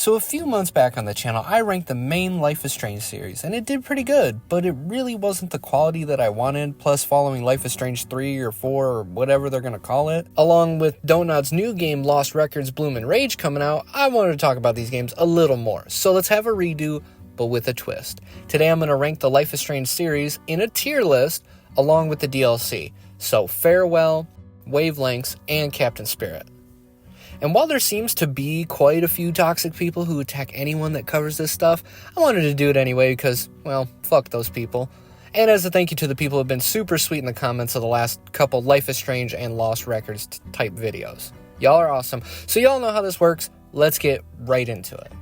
So a few months back on the channel, I ranked the main Life is Strange series, and it did pretty good, but it really wasn't the quality that I wanted, plus following Life is Strange 3 or 4 or whatever they're gonna call it. Along with Donut's new game, Lost Records Bloom and Rage, coming out, I wanted to talk about these games a little more. So let's have a redo, but with a twist. Today I'm gonna rank the Life is Strange series in a tier list, along with the DLC. So Farewell, Wavelengths, and Captain Spirit. And while there seems to be quite a few toxic people who attack anyone that covers this stuff, I wanted to do it anyway because, well, fuck those people. And as a thank you to the people who have been super sweet in the comments of the last couple Life is Strange and Lost Records type videos. Y'all are awesome. So y'all know how this works. Let's get right into it.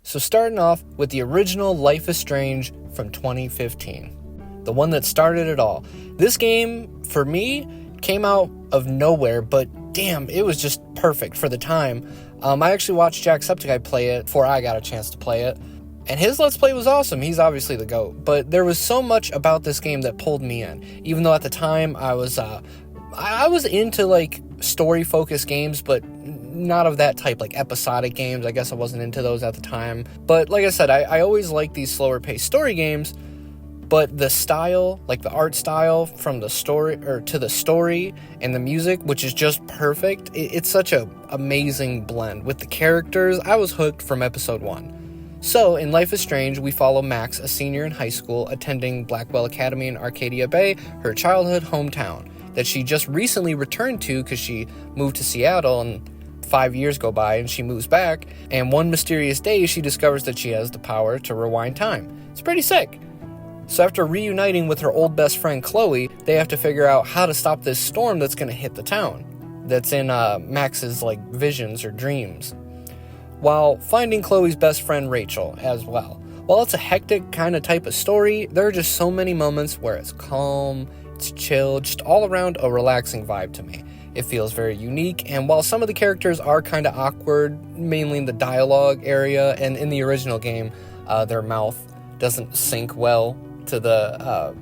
So starting off with the original Life is Strange from 2015. The one that started it all. This game, for me, came out of nowhere, but damn, it was just perfect for the time. I actually watched Jacksepticeye play it before I got a chance to play it, and his Let's Play was awesome. He's obviously the GOAT, but there was so much about this game that pulled me in, even though at the time I was into like story-focused games, but not of that type, like episodic games. I guess I wasn't into those at the time, but like I said, I always liked these slower-paced story games. But the style, like the art style from the story, or to the story and the music, which is just perfect, it's such a amazing blend. With the characters, I was hooked from episode 1. So, in Life is Strange, we follow Max, a senior in high school, attending Blackwell Academy in Arcadia Bay, her childhood hometown, that she just recently returned to because she moved to Seattle and 5 years go by and she moves back, and one mysterious day she discovers that she has the power to rewind time. It's pretty sick. So after reuniting with her old best friend Chloe, they have to figure out how to stop this storm that's going to hit the town, that's in Max's like visions or dreams, while finding Chloe's best friend Rachel as well. While it's a hectic kind of type of story, there are just so many moments where it's calm, it's chill, just all around a relaxing vibe to me. It feels very unique, and while some of the characters are kind of awkward, mainly in the dialogue area, and in the original game, their mouth doesn't sync well to the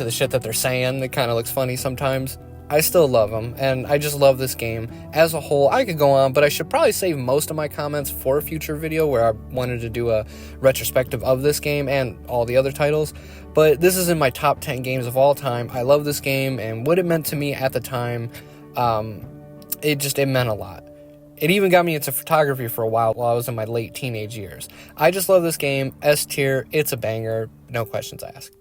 shit that they're saying. It kind of looks funny sometimes. I still love them, and I just love this game as a whole. I could go on, but I should probably save most of my comments for a future video where I wanted to do a retrospective of this game and all the other titles. But this is in my top 10 games of all time. I love this game, and what it meant to me at the time, it meant a lot. It even got me into photography for a while I was in my late teenage years. I just love this game. S tier, it's a banger, no questions asked.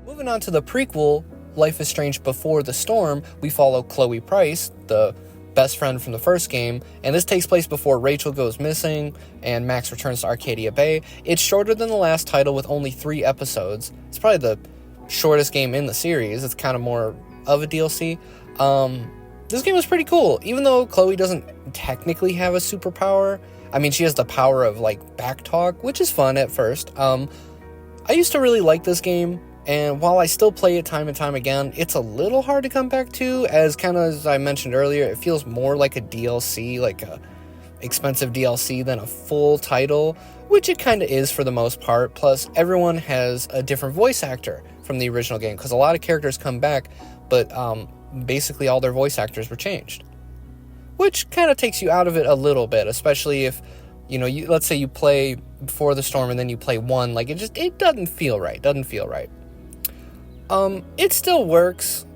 Moving on to the prequel, Life is Strange Before the Storm, we follow Chloe Price, the best friend from the first game, and this takes place before Rachel goes missing and Max returns to Arcadia Bay. It's shorter than the last title with only 3 episodes. It's probably the shortest game in the series. It's kind of more of a DLC. This game was pretty cool, even though Chloe doesn't technically have a superpower. I mean, she has the power of, like, backtalk, which is fun at first. I used to really like this game, and while I still play it time and time again, it's a little hard to come back to, as I mentioned earlier, it feels more like a DLC, like a expensive DLC than a full title, which it kind of is for the most part. Plus, everyone has a different voice actor from the original game, because a lot of characters come back, but, basically all their voice actors were changed, which kind of takes you out of it a little bit, especially if, let's say you play Before the Storm and then you play 1, like it doesn't feel right. It still works.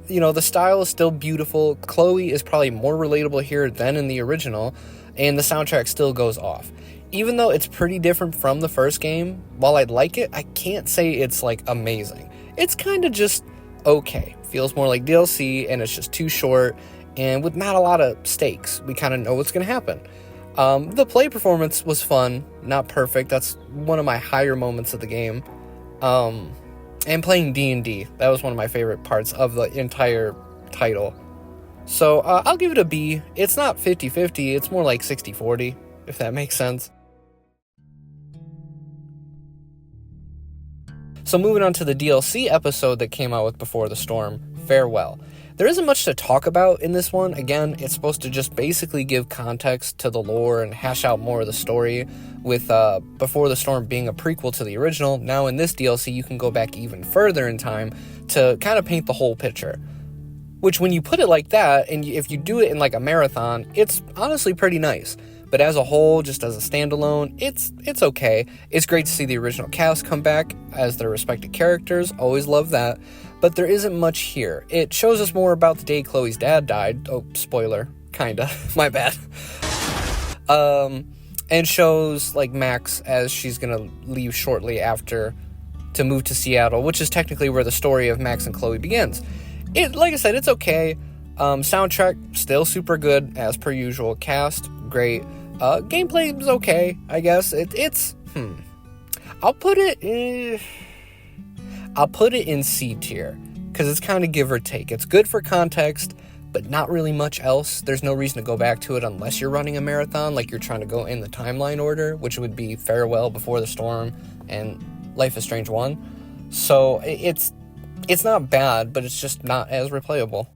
The style is still beautiful. Chloe is probably more relatable here than in the original, and the soundtrack still goes off. Even though it's pretty different from the first game, while I'd like it, I can't say it's like amazing. It's kind of just okay. Feels more like DLC, and it's just too short, and with not a lot of stakes. We kind of know what's going to happen. The play performance was fun, not perfect. That's one of my higher moments of the game. And playing D&D, that was one of my favorite parts of the entire title. So I'll give it a B. It's not 50-50, it's more like 60-40, if that makes sense. So moving on to the DLC episode that came out with Before the Storm, Farewell. There isn't much to talk about in this one. Again, it's supposed to just basically give context to the lore and hash out more of the story, with Before the Storm being a prequel to the original. Now in this DLC, you can go back even further in time to kind of paint the whole picture. Which, when you put it like that, and if you do it in like a marathon, it's honestly pretty nice. But as a whole, just as a standalone, it's okay. It's great to see the original cast come back as their respective characters. Always love that. But there isn't much here. It shows us more about the day Chloe's dad died. Oh, spoiler. Kinda. My bad. And shows like Max as she's gonna leave shortly after to move to Seattle, which is technically where the story of Max and Chloe begins. Like I said, it's okay. Soundtrack still super good as per usual. Cast great. Gameplay is okay, I guess. I'll put it in C tier because it's kind of give or take. It's good for context, but not really much else. There's no reason to go back to it unless you're running a marathon, like you're trying to go in the timeline order, which would be Farewell, Before the Storm, and Life is Strange 1. So it's not bad, but it's just not as replayable.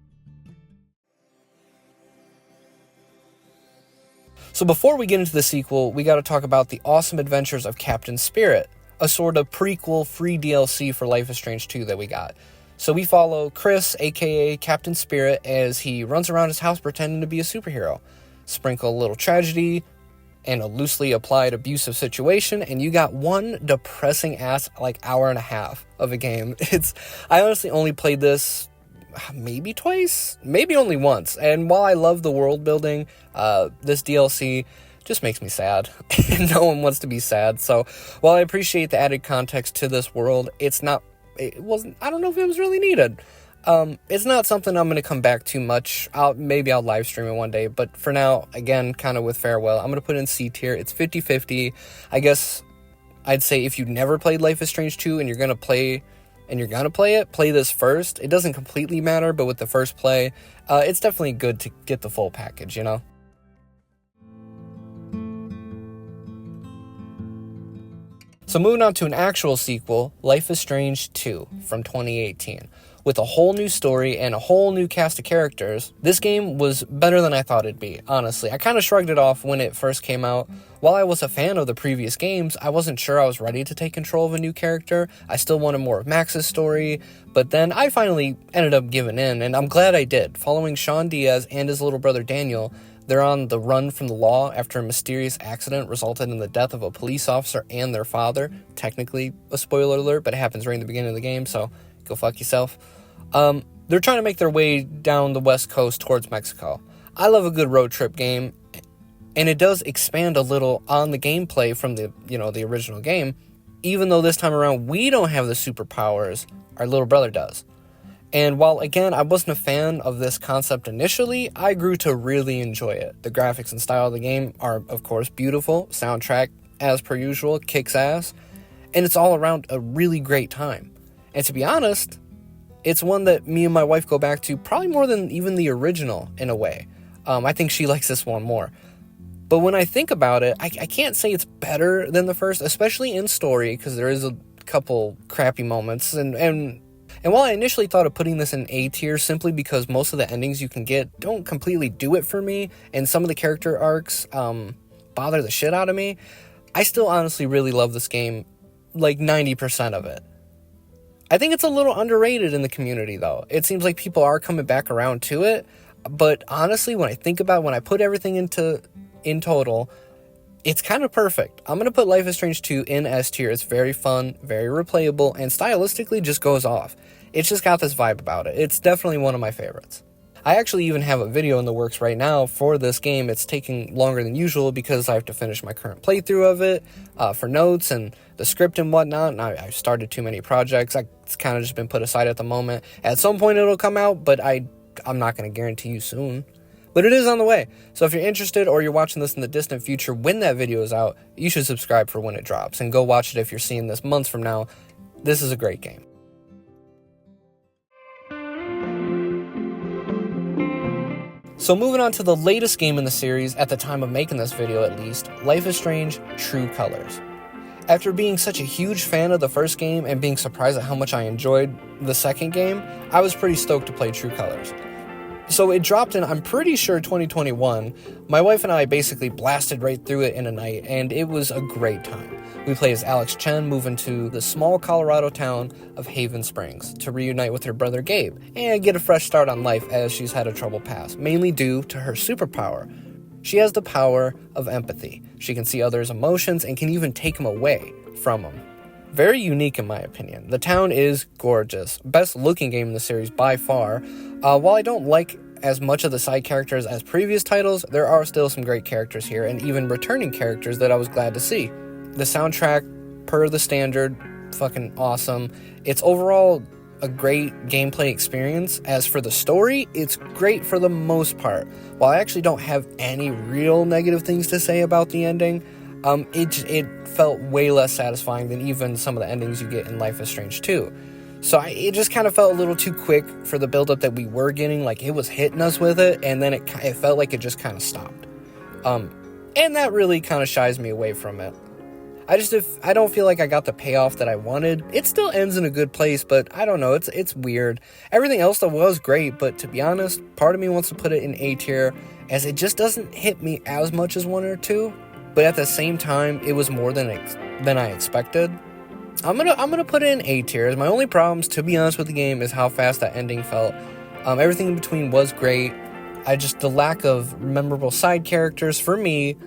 So before we get into the sequel, we got to talk about the awesome adventures of Captain Spirit, a sort of prequel free DLC for Life is Strange 2 that we got. So we follow Chris, aka Captain Spirit, as he runs around his house pretending to be a superhero. Sprinkle a little tragedy and a loosely applied abusive situation, and you got one depressing ass like hour and a half of a game. I honestly only played this maybe twice, maybe only once, and while I love the world building, this DLC just makes me sad. No one wants to be sad. So while I appreciate the added context to this world, I don't know if it was really needed. It's not something I'm going to come back to much. Maybe I'll live stream it one day, but for now, again, kind of with Farewell, I'm going to put it in C tier. It's 50-50. I guess I'd say if you've never played Life is Strange 2 and you're going to play it, play this first. It doesn't completely matter, but with the first play, it's definitely good to get the full package, you know? So moving on to an actual sequel, Life is Strange 2 from 2018. With a whole new story and a whole new cast of characters, this game was better than I thought it'd be, honestly. I kind of shrugged it off when it first came out. While I was a fan of the previous games, I wasn't sure I was ready to take control of a new character. I still wanted more of Max's story, but then I finally ended up giving in, and I'm glad I did. Following Sean Diaz and his little brother Daniel, they're on the run from the law after a mysterious accident resulted in the death of a police officer and their father. Technically a spoiler alert, but it happens right in the beginning of the game, so go fuck yourself. They're trying to make their way down the west coast towards Mexico. I love a good road trip game, and it does expand a little on the gameplay from the original game, even though this time around we don't have the superpowers, our little brother does. And while, again, I wasn't a fan of this concept initially, I grew to really enjoy it. The graphics and style of the game are, of course, beautiful. Soundtrack, as per usual, kicks ass. And it's all around a really great time. And to be honest, it's one that me and my wife go back to probably more than even the original, in a way. I think she likes this one more. But when I think about it, I can't say it's better than the first, especially in story, because there is a couple crappy moments. And while I initially thought of putting this in A tier simply because most of the endings you can get don't completely do it for me, and some of the character arcs bother the shit out of me, I still honestly really love this game, like 90% of it. I think it's a little underrated in the community, though. It seems like people are coming back around to it, but honestly, when I put everything in total, it's kind of perfect. I'm going to put Life is Strange 2 in S tier. It's very fun, very replayable, and stylistically just goes off. It's just got this vibe about it. It's definitely one of my favorites. I actually even have a video in the works right now for this game. It's taking longer than usual because I have to finish my current playthrough of it for notes and the script and whatnot, and I've started too many projects. It's kind of just been put aside at the moment. At some point it'll come out, but I'm not going to guarantee you soon. But it is on the way. So if you're interested or you're watching this in the distant future when that video is out, you should subscribe for when it drops and go watch it if you're seeing this months from now. This is a great game. So moving on to the latest game in the series, at the time of making this video at least, Life is Strange True Colors. After being such a huge fan of the first game and being surprised at how much I enjoyed the second game, I was pretty stoked to play True Colors. So it dropped in, I'm pretty sure, 2021. My wife and I basically blasted right through it in a night, and it was a great time. We play as Alex Chen moving to the small Colorado town of Haven Springs to reunite with her brother Gabe and get a fresh start on life as she's had a troubled past, mainly due to her superpower. She has the power of empathy. She can see others' emotions and can even take them away from them. Very unique in my opinion. The town is gorgeous. Best looking game in the series by far. While I don't like as much of the side characters as previous titles, there are still some great characters here and even returning characters that I was glad to see. The soundtrack, per the standard, fucking awesome. It's overall a great gameplay experience. As for the story, it's great for the most part. While I actually don't have any real negative things to say about the ending, it felt way less satisfying than even some of the endings you get in Life is Strange 2. So it just kind of felt a little too quick for the build-up that we were getting. Like, it was hitting us with it, and then it felt like it just kind of stopped. And that really kind of shies me away from it. I don't feel like I got the payoff that I wanted. It still ends in a good place, but I don't know, it's weird. Everything else though was great, but to be honest, part of me wants to put it in A tier, as it just doesn't hit me as much as 1 or 2. But at the same time, it was more than I expected. I'm gonna put it in A tier. My only problems, to be honest with the game, is how fast that ending felt. Everything in between was great. The lack of memorable side characters for me,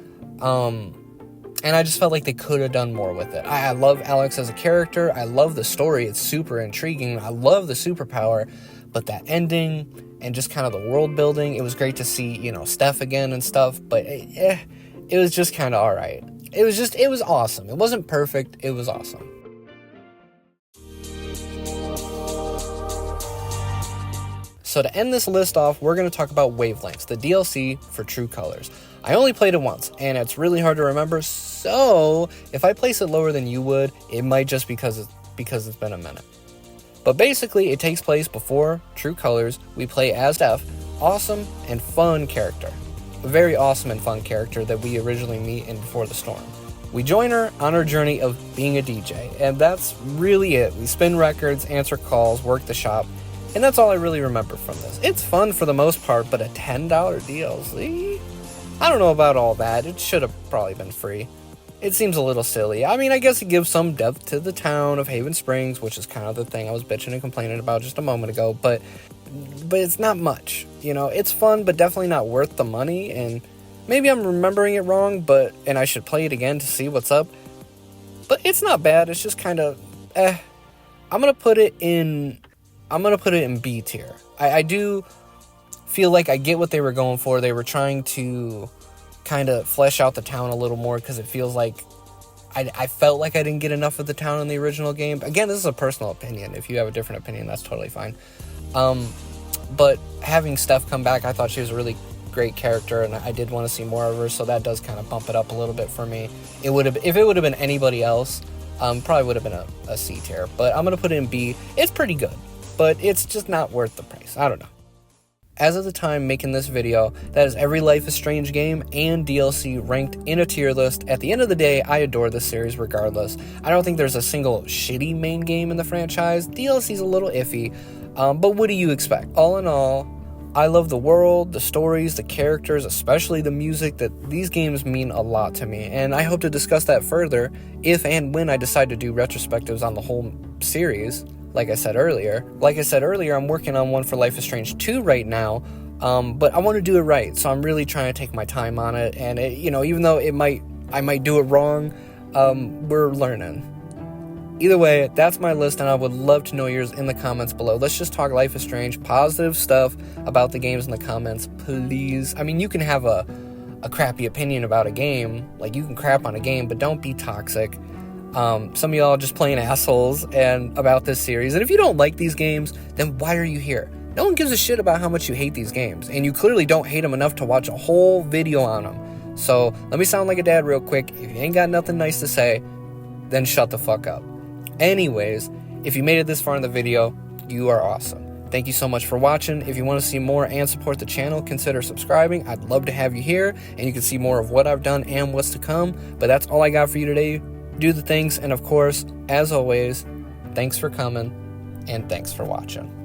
and I just felt like they could have done more with it. I love Alex as a character. I love the story. It's super intriguing. I love the superpower, but that ending and just kind of the world building, it was great to see, Steph again and stuff, but it was just kind of all right. It was awesome. It wasn't perfect. It was awesome. So to end this list off, we're going to talk about Wavelengths, the DLC for True Colors. I only played it once, and it's really hard to remember, so if I place it lower than you would, it might just because it's been a minute. But basically, it takes place before True Colors. We play as Steph, awesome and fun character. A very awesome and fun character that we originally meet in Before the Storm. We join her on her journey of being a DJ, and that's really it. We spin records, answer calls, work the shop, and that's all I really remember from this. It's fun for the most part, but a $10 DLC? I don't know about all that. It should have probably been free. It seems a little silly. I mean, I guess it gives some depth to the town of Haven Springs, which is kind of the thing I was bitching and complaining about just a moment ago, but it's not much. It's fun, but definitely not worth the money, and maybe I'm remembering it wrong, and I should play it again to see what's up. But it's not bad. It's just kind of I'm gonna put it in B tier. I do feel like I get what they were going for. They were trying to kind of flesh out the town a little more, because it feels like I felt like I didn't get enough of the town in the original game. Again, this is a personal opinion. If you have a different opinion, that's totally fine. But having Steph come back, I thought she was a really great character, and I did want to see more of her, so that does kind of bump it up a little bit for me. If it would have been anybody else, probably would have been a C tier, but I'm going to put it in B. It's pretty good, but it's just not worth the price. I don't know. As of the time making this video, that is every Life is Strange game and DLC ranked in a tier list. At the end of the day, I adore this series regardless. I don't think there's a single shitty main game in the franchise. DLC's a little iffy, but what do you expect? All in all, I love the world, the stories, the characters, especially the music. That these games mean a lot to me, and I hope to discuss that further if and when I decide to do retrospectives on the whole series. Like I said earlier, I'm working on one for Life is Strange 2 right now, but I want to do it right, so I'm really trying to take my time on it, and even though I might do it wrong, we're learning. Either way, that's my list, and I would love to know yours in the comments below. Let's just talk Life is Strange, positive stuff about the games in the comments, please. I mean, you can have a crappy opinion about a game, like you can crap on a game, but don't be toxic. Some of y'all are just plain assholes and about this series, and if you don't like these games, then why are you here? No one gives a shit about how much you hate these games, and you clearly don't hate them enough to watch a whole video on them. So let me sound like a dad real quick. If you ain't got nothing nice to say, then shut the fuck up. Anyways, if you made it this far in the video, you are awesome. Thank you so much for watching. If you want to see more and support the channel, consider subscribing. I'd love to have you here, and you can see more of what I've done and what's to come. But that's all I got for you today. Do the things, and of course, as always, thanks for coming, and thanks for watching.